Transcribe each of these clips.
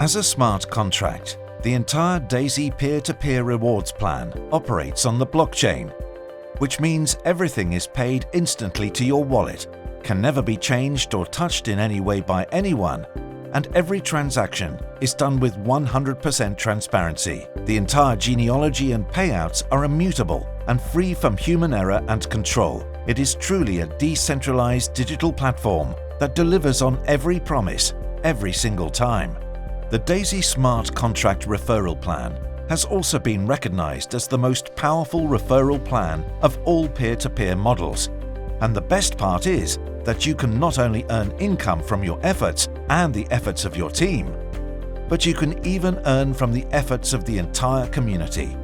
As a smart contract, the entire Daisy peer-to-peer rewards plan operates on the blockchain, which means everything is paid instantly to your wallet, can never be changed or touched in any way by anyone, and every transaction is done with 100% transparency. The entire genealogy and payouts are immutable and free from human error and control. It is truly a decentralized digital platform that delivers on every promise, every single time. The Daisy Smart Contract Referral Plan has also been recognized as the most powerful referral plan of all peer-to-peer models. And the best part is that you can not only earn income from your efforts and the efforts of your team, but you can even earn from the efforts of the entire community.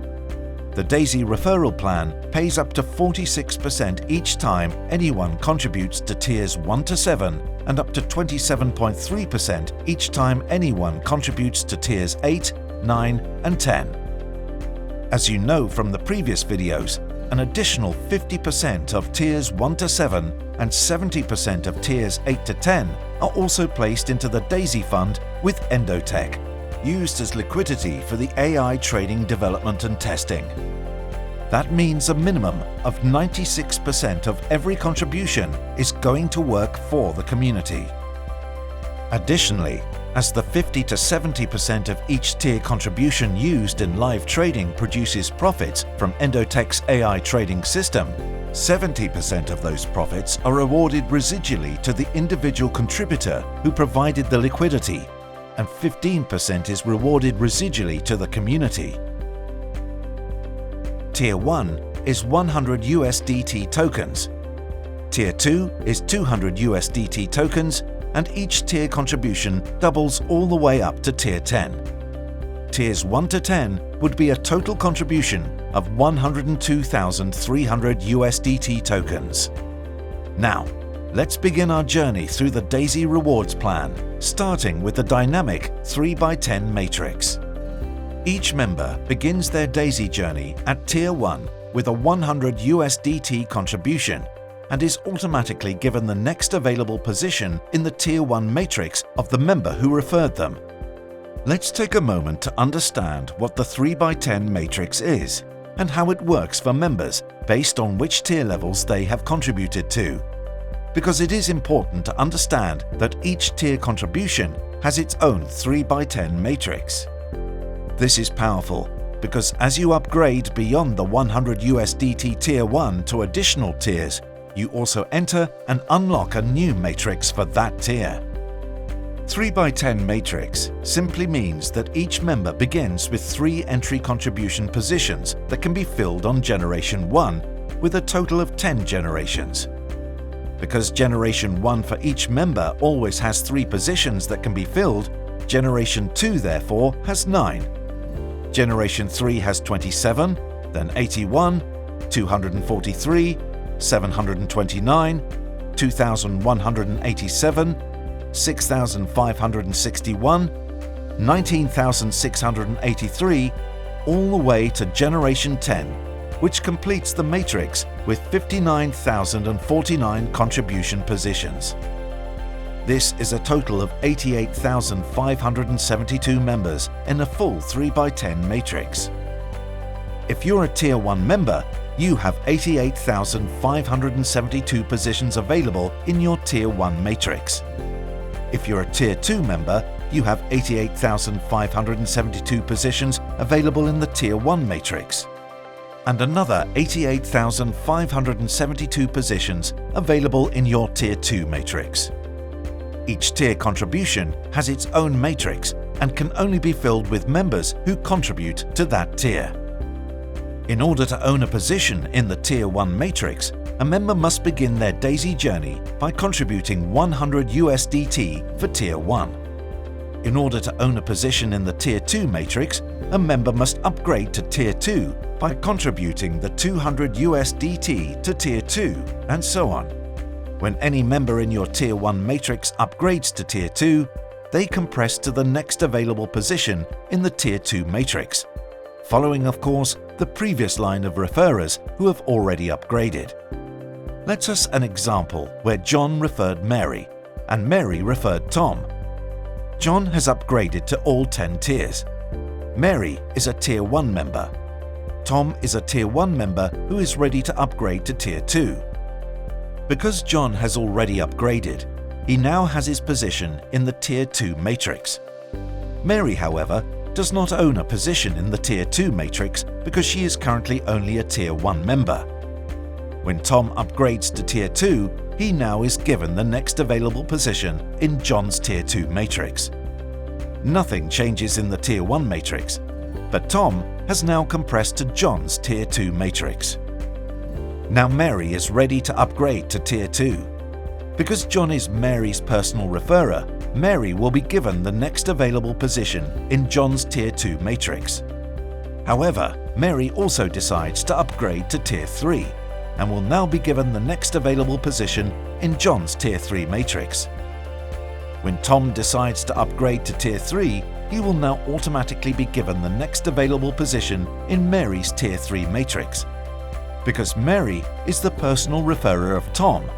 The Daisy Referral Plan pays up to 46% each time anyone contributes to tiers 1 to 7 and up to 27.3% each time anyone contributes to tiers 8, 9 and 10. As you know from the previous videos, an additional 50% of tiers 1 to 7 and 70% of tiers 8 to 10 are also placed into the Daisy Fund with Endotech, used as liquidity for the AI trading development and testing. That means a minimum of 96% of every contribution is going to work for the community. Additionally, as the 50 to 70% of each tier contribution used in live trading produces profits from Endotech's AI trading system, 70% of those profits are awarded residually to the individual contributor who provided the liquidity, and 15% is rewarded residually to the community. Tier 1 is 100 USDT tokens. Tier 2 is 200 USDT tokens, and each tier contribution doubles all the way up to Tier 10. Tiers 1 to 10 would be a total contribution of 102,300 USDT tokens. Now, let's begin our journey through the Daisy Rewards Plan, starting with the dynamic 3x10 matrix. Each member begins their Daisy journey at Tier 1 with a 100 USDT contribution and is automatically given the next available position in the Tier 1 matrix of the member who referred them. Let's take a moment to understand what the 3x10 matrix is and how it works for members based on which tier levels they have contributed to. Because it is important to understand that each tier contribution has its own 3x10 matrix. This is powerful because as you upgrade beyond the 100 USDT Tier 1 to additional tiers, you also enter and unlock a new matrix for that tier. 3x10 matrix simply means that each member begins with 3 entry contribution positions that can be filled on Generation 1 with a total of 10 generations. Because Generation 1 for each member always has 3 positions that can be filled, Generation 2 therefore has 9. Generation 3 has 27, then 81, 243, 729, 2,187, 6,561, 19,683, all the way to Generation 10, which completes the matrix with 59,049 contribution positions. This is a total of 88,572 members in a full 3x10 matrix. If you're a Tier 1 member, you have 88,572 positions available in your Tier 1 matrix. If you're a Tier 2 member, you have 88,572 positions available in the Tier 1 matrix, and another 88,572 positions available in your Tier 2 matrix. Each tier contribution has its own matrix and can only be filled with members who contribute to that tier. In order to own a position in the Tier 1 matrix, a member must begin their Daisy journey by contributing 100 USDT for Tier 1. In order to own a position in the Tier 2 matrix, a member must upgrade to Tier 2 by contributing the 200 USDT to Tier 2, and so on. When any member in your Tier 1 matrix upgrades to Tier 2, they compress to the next available position in the Tier 2 matrix, following, of course, the previous line of referrers who have already upgraded. Let us an example where John referred Mary and Mary referred Tom. John has upgraded to all 10 tiers. Mary is a Tier 1 member. Tom is a Tier 1 member who is ready to upgrade to Tier 2. Because John has already upgraded, he now has his position in the Tier 2 matrix. Mary, however, does not own a position in the Tier 2 matrix because she is currently only a Tier 1 member. When Tom upgrades to Tier 2, he now is given the next available position in John's Tier 2 matrix. Nothing changes in the Tier 1 matrix, but Tom has now compressed to John's Tier 2 matrix. Now Mary is ready to upgrade to Tier 2. Because John is Mary's personal referrer, Mary will be given the next available position in John's Tier 2 matrix. However, Mary also decides to upgrade to Tier 3 and will now be given the next available position in John's Tier 3 matrix. When Tom decides to upgrade to Tier 3, he will now automatically be given the next available position in Mary's Tier 3 matrix. Because Mary is the personal referrer of Tom,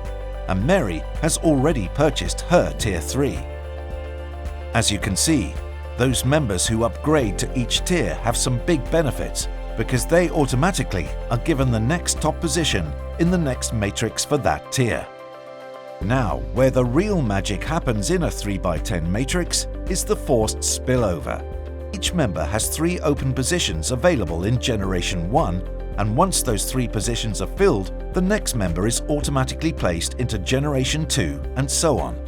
and Mary has already purchased her Tier 3. As you can see, those members who upgrade to each tier have some big benefits because they automatically are given the next top position in the next matrix for that tier. Now, where the real magic happens in a 3x10 matrix is the forced spillover. Each member has 3 open positions available in Generation 1, and once those 3 positions are filled, the next member is automatically placed into Generation 2 and so on.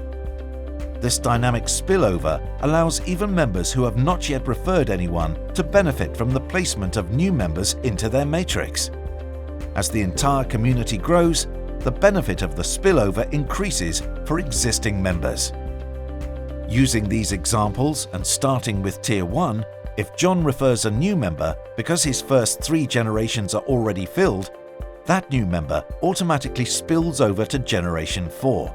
This dynamic spillover allows even members who have not yet referred anyone to benefit from the placement of new members into their matrix. As the entire community grows, the benefit of the spillover increases for existing members. Using these examples and starting with Tier 1, if John refers a new member because his first 3 generations are already filled, that new member automatically spills over to Generation 4.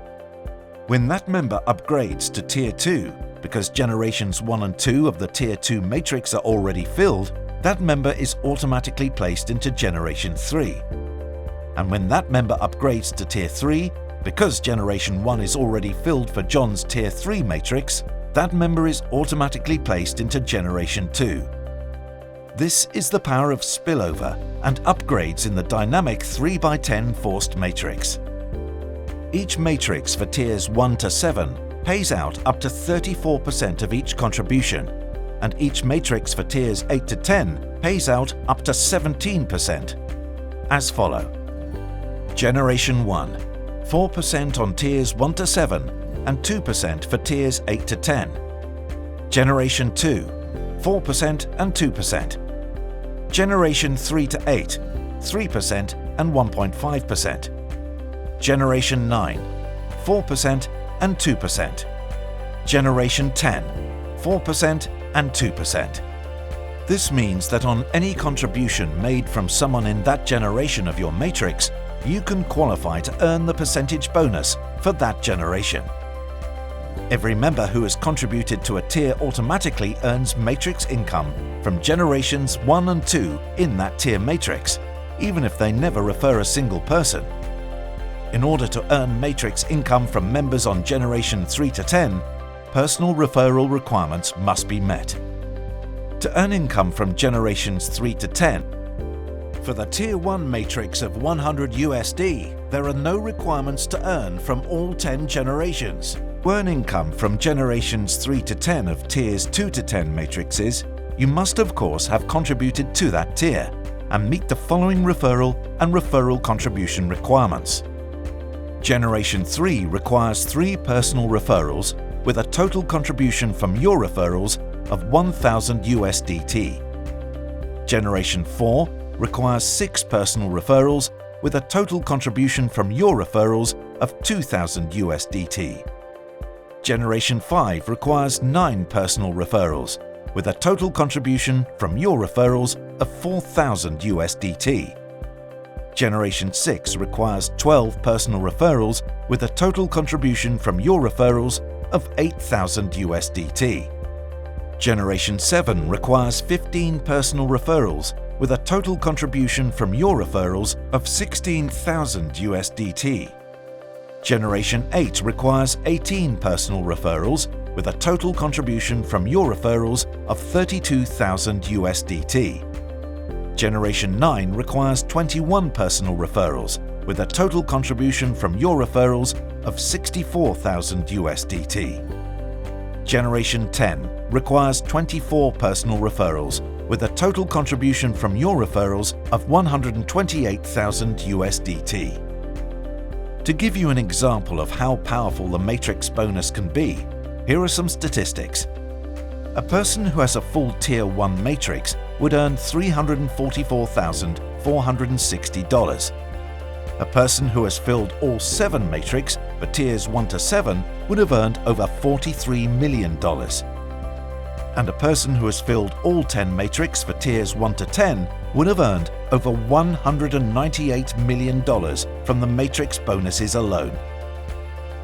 When that member upgrades to Tier 2, because Generations 1 and 2 of the Tier 2 matrix are already filled, that member is automatically placed into Generation 3. And when that member upgrades to Tier 3, because Generation 1 is already filled for John's Tier 3 matrix, that member is automatically placed into Generation 2. This is the power of spillover and upgrades in the dynamic 3x10 forced matrix. Each matrix for tiers 1 to 7 pays out up to 34% of each contribution, and each matrix for tiers 8 to 10 pays out up to 17%. As follow: Generation 1, 4% on tiers 1 to 7 and 2% for tiers 8 to 10. Generation 2, 4% and 2%. Generation 3 to 8, 3% and 1.5%. Generation 9, 4% and 2%. Generation 10, 4% and 2%. This means that on any contribution made from someone in that generation of your matrix, you can qualify to earn the percentage bonus for that generation. Every member who has contributed to a tier automatically earns matrix income from generations 1 and 2 in that tier matrix, even if they never refer a single person. In order to earn matrix income from members on Generation 3 to 10, personal referral requirements must be met. To earn income from Generations 3 to 10, for the Tier 1 matrix of $100, there are no requirements to earn from all 10 generations. To earn income from Generations 3 to 10 of Tiers 2 to 10 matrices, you must of course have contributed to that tier and meet the following referral and referral contribution requirements. Generation 3 requires 3 personal referrals with a total contribution from your referrals of $1,000. Generation 4 requires 6 personal referrals with a total contribution from your referrals of $2,000. Generation 5 requires 9 personal referrals with a total contribution from your referrals of $4,000. Generation 6 requires 12 personal referrals with a total contribution from your referrals of $8,000. Generation 7 requires 15 personal referrals with a total contribution from your referrals of $16,000. Generation 8 requires 18 personal referrals with a total contribution from your referrals of 32,000 USDT. Generation 9 requires 21 personal referrals, with a total contribution from your referrals of 64,000 USDT. Generation 10 requires 24 personal referrals, with a total contribution from your referrals of 128,000 USDT. To give you an example of how powerful the matrix bonus can be, here are some statistics. A person who has a full Tier 1 matrix would earn $344,460. A person who has filled all 7 matrix for Tiers 1 to 7 would have earned over $43 million. And a person who has filled all 10 matrix for Tiers 1 to 10 would have earned over $198 million from the matrix bonuses alone.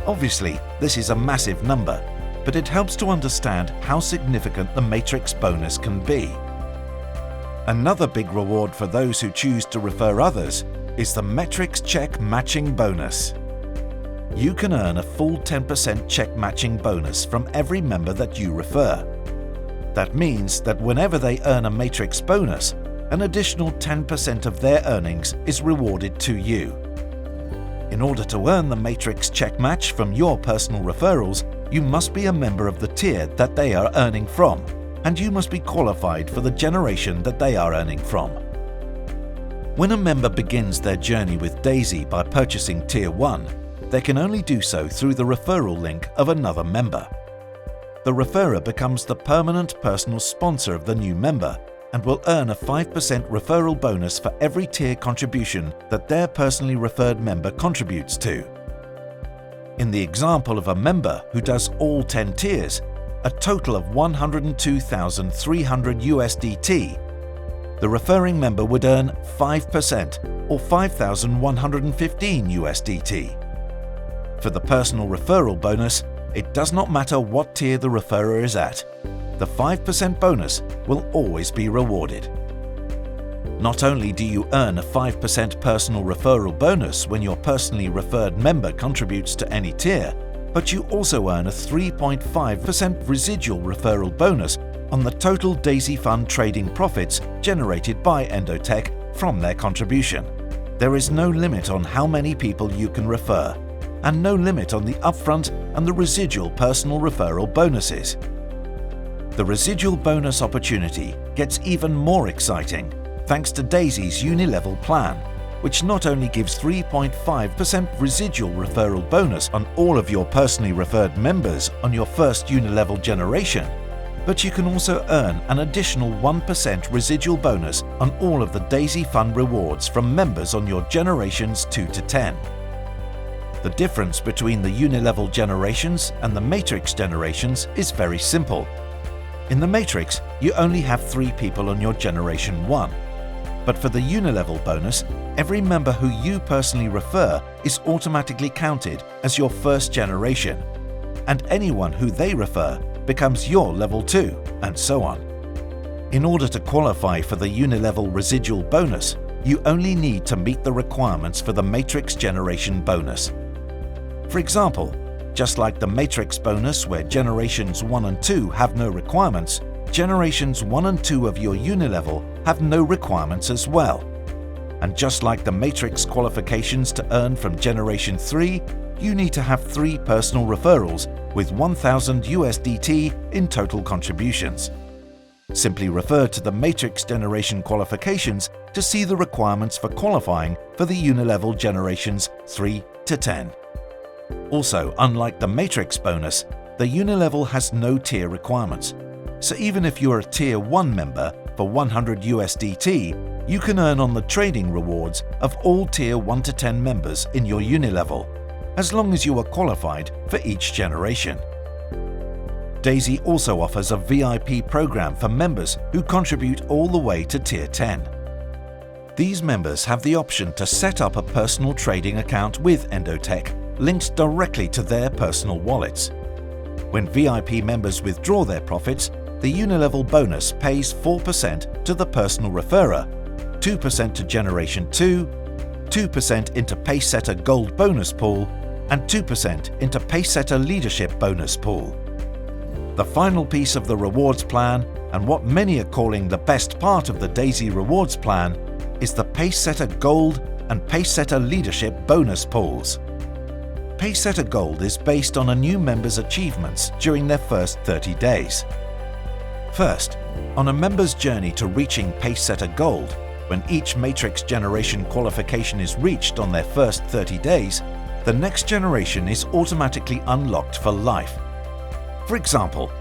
Obviously, this is a massive number, but it helps to understand how significant the matrix bonus can be. Another big reward for those who choose to refer others is the Metrics Check Matching Bonus. You can earn a full 10% check matching bonus from every member that you refer. That means that whenever they earn a matrix bonus, an additional 10% of their earnings is rewarded to you. In order to earn the matrix check match from your personal referrals, you must be a member of the tier that they are earning from, and you must be qualified for the generation that they are earning from. When a member begins their journey with Daisy by purchasing Tier 1, they can only do so through the referral link of another member. The referrer becomes the permanent personal sponsor of the new member and will earn a 5% referral bonus for every tier contribution that their personally referred member contributes to. In the example of a member who does all 10 tiers, a total of 102,300 USDT, the referring member would earn 5% or 5,115 USDT. For the personal referral bonus, it does not matter what tier the referrer is at. The 5% bonus will always be rewarded. Not only do you earn a 5% personal referral bonus when your personally referred member contributes to any tier, but you also earn a 3.5% residual referral bonus on the total Daisy Fund trading profits generated by Endotech from their contribution. There is no limit on how many people you can refer, and no limit on the upfront and the residual personal referral bonuses. The residual bonus opportunity gets even more exciting thanks to Daisy's Unilevel plan, which not only gives 3.5% residual referral bonus on all of your personally referred members on your first Unilevel generation, but you can also earn an additional 1% residual bonus on all of the Daisy Fund rewards from members on your generations 2 to 10. The difference between the Unilevel generations and the Matrix generations is very simple. In the Matrix, you only have 3 people on your generation 1. But for the Unilevel bonus, every member who you personally refer is automatically counted as your first generation, and anyone who they refer becomes your level 2, and so on. In order to qualify for the Unilevel residual bonus, you only need to meet the requirements for the Matrix generation bonus. For example, just like the Matrix bonus where generations 1 and 2 have no requirements, generations 1 and 2 of your Unilevel have no requirements as well. And just like the Matrix qualifications to earn from generation 3, you need to have 3 personal referrals with 1,000 USDT in total contributions. Simply refer to the Matrix generation qualifications to see the requirements for qualifying for the Unilevel generations 3 to 10. Also, unlike the Matrix bonus, the Unilevel has no tier requirements. So even if you're a Tier 1 member for 100 USDT, you can earn on the trading rewards of all Tier 1 to 10 members in your Unilevel, as long as you are qualified for each generation. Daisy also offers a VIP program for members who contribute all the way to Tier 10. These members have the option to set up a personal trading account with Endotech, linked directly to their personal wallets. When VIP members withdraw their profits, the Unilevel bonus pays 4% to the personal referrer, 2% to Generation 2, 2% into Pacesetter Gold bonus pool, and 2% into Pacesetter Leadership bonus pool. The final piece of the rewards plan, and what many are calling the best part of the Daisy rewards plan, is the Pacesetter Gold and Pacesetter Leadership bonus pools. Pacesetter Gold is based on a new member's achievements during their first 30 days. First, on a member's journey to reaching Pacesetter Gold, when each matrix generation qualification is reached on their first 30 days, the next generation is automatically unlocked for life. For example,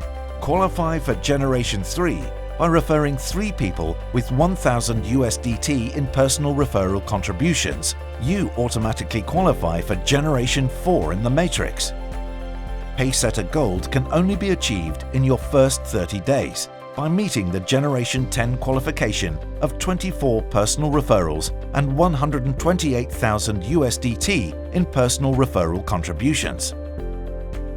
qualify for Generation 3 by referring 3 people with 1,000 USDT in personal referral contributions. You automatically qualify for Generation 4 in the matrix. Pacesetter Gold can only be achieved in your first 30 days by meeting the Generation 10 qualification of 24 personal referrals and 128,000 USDT in personal referral contributions.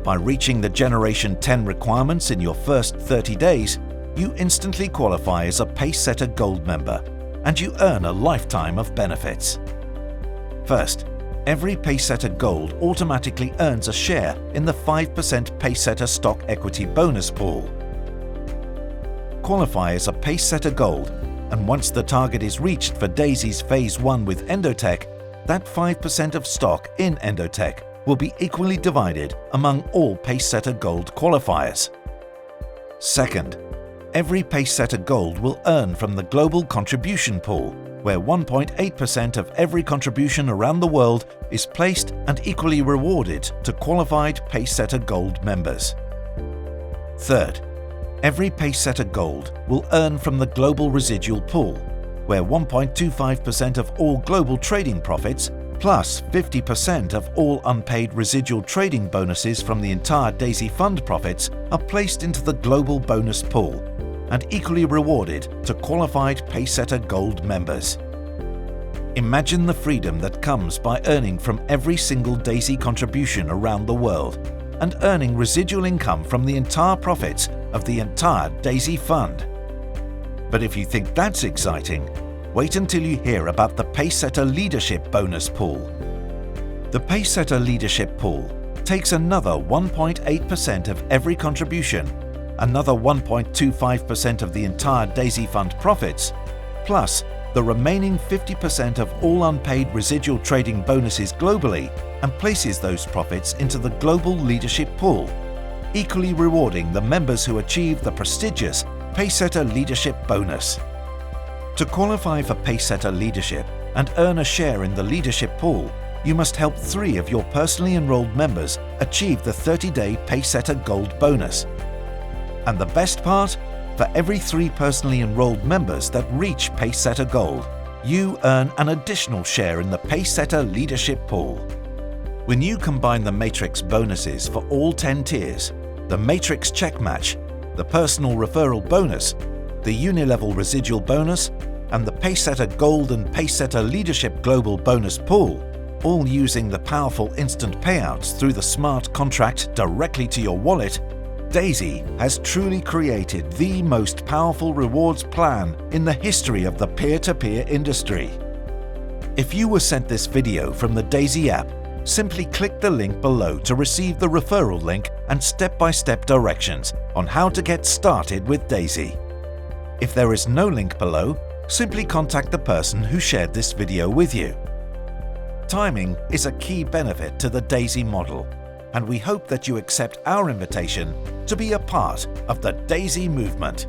By reaching the Generation 10 requirements in your first 30 days, you instantly qualify as a Pacesetter Gold member, and you earn a lifetime of benefits. First, every Pacesetter Gold automatically earns a share in the 5% Pacesetter Stock Equity Bonus Pool. Qualify as a Pacesetter Gold, and once the target is reached for Daisy's Phase 1 with Endotech, that 5% of stock in Endotech will be equally divided among all Pacesetter Gold qualifiers. Second, every Pacesetter Gold will earn from the Global Contribution Pool, where 1.8% of every contribution around the world is placed and equally rewarded to qualified Pacesetter Gold members. Third, every Pacesetter Gold will earn from the Global Residual Pool, where 1.25% of all global trading profits plus 50% of all unpaid residual trading bonuses from the entire Daisy Fund profits are placed into the Global Bonus Pool and equally rewarded to qualified Pacesetter Gold members. Imagine the freedom that comes by earning from every single Daisy contribution around the world and earning residual income from the entire profits of the entire Daisy Fund. But if you think that's exciting, wait until you hear about the Pacesetter Leadership Bonus Pool. The Pacesetter Leadership Pool takes another 1.8% of every contribution, another 1.25% of the entire Daisy Fund profits, plus the remaining 50% of all unpaid residual trading bonuses globally, and places those profits into the Global Leadership Pool, equally rewarding the members who achieve the prestigious Pacesetter Leadership Bonus. To qualify for Pacesetter Leadership and earn a share in the Leadership Pool, you must help 3 of your personally enrolled members achieve the 30-day Pacesetter Gold bonus. And the best part? For every 3 personally enrolled members that reach Pacesetter Gold, you earn an additional share in the Pacesetter Leadership Pool. When you combine the Matrix bonuses for all 10 tiers, the Matrix Check Match, the Personal Referral Bonus, the Unilevel Residual Bonus, and the Pacesetter Gold and Pacesetter Leadership Global Bonus Pool, all using the powerful instant payouts through the smart contract directly to your wallet, Daisy has truly created the most powerful rewards plan in the history of the peer-to-peer industry. If you were sent this video from the Daisy app, simply click the link below to receive the referral link and step-by-step directions on how to get started with Daisy. If there is no link below, simply contact the person who shared this video with you. Timing is a key benefit to the Daisy model, and we hope that you accept our invitation to be a part of the Daisy movement.